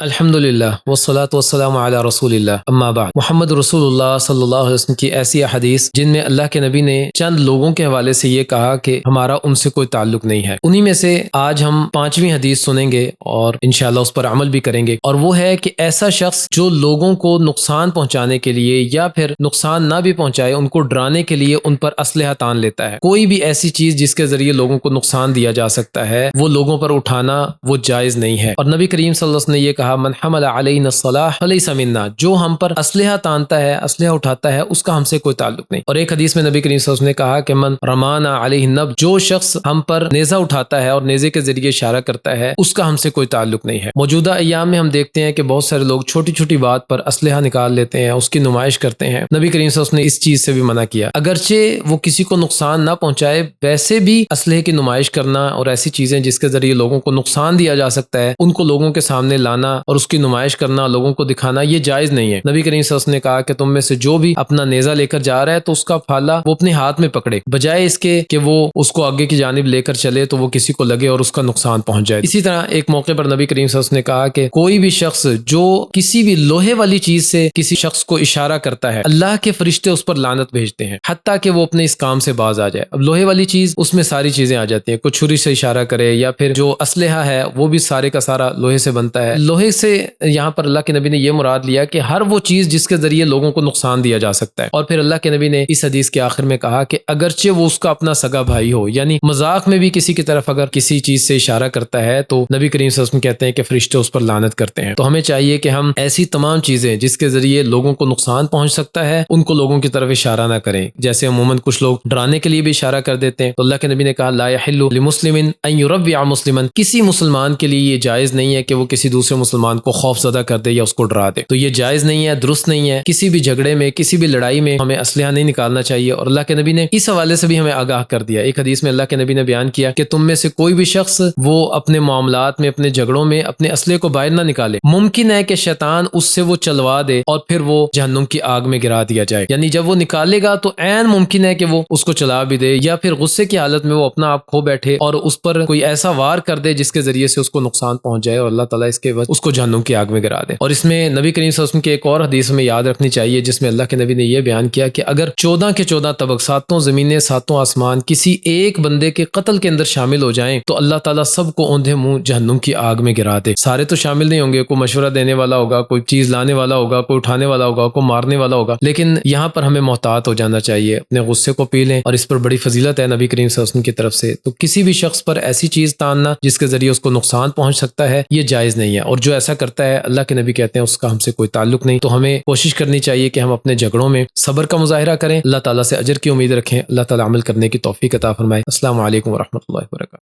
الحمدللہ والصلاۃ والسلام علی رسول اللہ اما بعد۔ محمد رسول اللہ صلی اللہ علیہ وسلم کی ایسی احادیث جن میں اللہ کے نبی نے چند لوگوں کے حوالے سے یہ کہا کہ ہمارا ان سے کوئی تعلق نہیں ہے، انہی میں سے آج ہم 5ویں حدیث سنیں گے اور انشاءاللہ اس پر عمل بھی کریں گے، اور وہ ہے کہ ایسا شخص جو لوگوں کو نقصان پہنچانے کے لیے یا پھر نقصان نہ بھی پہنچائے ان کو ڈرانے کے لیے ان پر اسلحہ تان لیتا ہے، کوئی بھی ایسی چیز جس کے ذریعے لوگوں کو نقصان دیا جا سکتا ہے وہ لوگوں پر اٹھانا وہ جائز نہیں ہے۔ اور نبی کریم صلی اللہ علیہ وسلم نے یہ کہا من حمل علینا الصلاح فلیس منا، جو ہم پر اسلحہ تانتا ہے اسلحہ اٹھاتا ہے اس کا ہم سے کوئی تعلق نہیں۔ اور ایک حدیث میں نبی کریم صلی اللہ علیہ وسلم نے کہا کہ من رمانا علیہ النب، جو شخص ہم پر نیزہ اٹھاتا ہے اور نیزے کے ذریعے اشارہ کرتا ہے اس کا ہم سے کوئی تعلق نہیں ہے۔ موجودہ ایام میں ہم دیکھتے ہیں کہ بہت سارے لوگ چھوٹی چھوٹی بات پر اسلحہ نکال لیتے ہیں، اس کی نمائش کرتے ہیں۔ نبی کریم صلی اللہ علیہ وسلم نے اس چیز سے بھی منع کیا، اگرچہ وہ کسی کو نقصان نہ پہنچائے ویسے بھی اسلحے کی نمائش کرنا اور ایسی چیزیں جس کے ذریعے لوگوں کو نقصان دیا جا سکتا ہے ان کو لوگوں کے سامنے لانا اور اس کی نمائش کرنا لوگوں کو دکھانا یہ جائز نہیں ہے۔ نبی کریم صلی اللہ علیہ وسلم نے کہا کہ تم میں سے جو بھی اپنا نیزہ لے کر جا رہا ہے تو اس کا پھالہ وہ اپنے ہاتھ میں پکڑے، بجائے اس کے کہ وہ اس کو آگے کی جانب لے کر چلے تو وہ کسی کو لگے اور اس کا نقصان پہنچ جائے۔ اسی طرح ایک موقع پر نبی کریم صلی اللہ علیہ وسلم نے کہا کہ کوئی بھی شخص جو کسی بھی لوہے والی چیز سے کسی شخص کو اشارہ کرتا ہے اللہ کے فرشتے اس پر لعنت بھیجتے ہیں حتیٰ کہ وہ اپنے اس کام سے باز آ جائے۔ اب لوہے والی چیز اس میں ساری چیزیں آ جاتی ہیں، کوئی چھری سے اشارہ کرے یا پھر جو اسلحہ ہے وہ بھی سارے کا سارا لوہے سے بنتا ہے۔ لوہے سے یہاں پر اللہ کے نبی نے یہ مراد لیا کہ ہر وہ چیز جس کے ذریعے لوگوں کو نقصان دیا جا سکتا ہے۔ اور پھر اللہ کے نبی نے اس حدیث کے آخر میں کہا کہ اگرچہ وہ اس کا اپنا سگا بھائی ہو، یعنی مذاق میں بھی کسی کی طرف اگر کسی چیز سے اشارہ کرتا ہے تو نبی کریم صلی اللہ علیہ وسلم کہتے ہیں کہ فرشتے اس پر لعنت کرتے ہیں۔ تو ہمیں چاہیے کہ ہم ایسی تمام چیزیں جس کے ذریعے لوگوں کو نقصان پہنچ سکتا ہے ان کو لوگوں کی طرف اشارہ نہ کریں، جیسے عموماً کچھ لوگ ڈرانے کے لیے بھی اشارہ کر دیتے ہیں۔ تو اللہ کے نبی نے کہا لا یحل لمسلم ان یروع مسلما، کسی مسلمان کے لیے یہ جائز نہیں ہے کہ وہ کسی دوسرے مسلمان کو خوف زدہ کر دے یا اس کو ڈرا دے، تو یہ جائز نہیں ہے، درست نہیں ہے۔ کسی بھی جھگڑے میں کسی بھی لڑائی میں ہمیں اسلحہ نہیں نکالنا چاہیے، اور اللہ کے نبی نے اس حوالے سے بھی ہمیں آگاہ کر دیا۔ ایک حدیث میں اللہ کے نبی نے بیان کیا کہ تم میں سے کوئی بھی شخص وہ اپنے معاملات میں اپنے جھگڑوں میں اپنے اسلحے کو باہر نہ نکالے، ممکن ہے کہ شیطان اس سے وہ چلوا دے اور پھر وہ جہنم کی آگ میں گرا دیا جائے، یعنی جب وہ نکالے گا تو عین ممکن ہے کہ وہ اس کو چلا بھی دے یا پھر غصے کی حالت میں وہ اپنا آپ کھو بیٹھے اور اس پر کوئی ایسا وار کر دے جس کے ذریعے سے اس کو نقصان پہنچ جائے اور اللہ تعالیٰ اس کے بعد اس کو جہنم کی آگ میں گرا دے۔ اور اس میں نبی کریم صلی اللہ علیہ وسلم کی ایک اور حدیث میں یاد رکھنی چاہیے جس میں اللہ کے نبی نے یہ بیان کیا کہ اگر 14 کے 14 طبق، 7 زمینیں 7 آسمان کسی ایک بندے کے قتل کے اندر شامل ہو جائیں تو اللہ تعالیٰ سب کو اوندھے منہ جہنم کی آگ میں گرا دے۔ سارے تو شامل نہیں ہوں گے، کوئی مشورہ دینے والا ہوگا، کوئی چیز لانے والا ہوگا، کوئی اٹھانے والا ہوگا، کوئی مارنے والا ہوگا، لیکن یہاں پر ہمیں محتاط ہو جانا چاہیے، اپنے غصے کو پی لیں، اور اس پر بڑی فضیلت ہے نبی کریم صلی اللہ علیہ وسلم کی طرف سے۔ تو کسی بھی شخص پر ایسی چیز تاننا جس کے ذریعے اس کو نقصان پہنچ سکتا ہے یہ جائز نہیں ہے، اور جو ایسا کرتا ہے اللہ کے نبی کہتے ہیں اس کا ہم سے کوئی تعلق نہیں۔ تو ہمیں کوشش کرنی چاہیے کہ ہم اپنے جھگڑوں میں صبر کا مظاہرہ کریں، اللہ تعالیٰ سے اجر کی امید رکھیں، اللہ تعالیٰ عمل کرنے کی توفیق عطا فرمائے۔ السلام علیکم ورحمۃ اللہ وبرکاتہ۔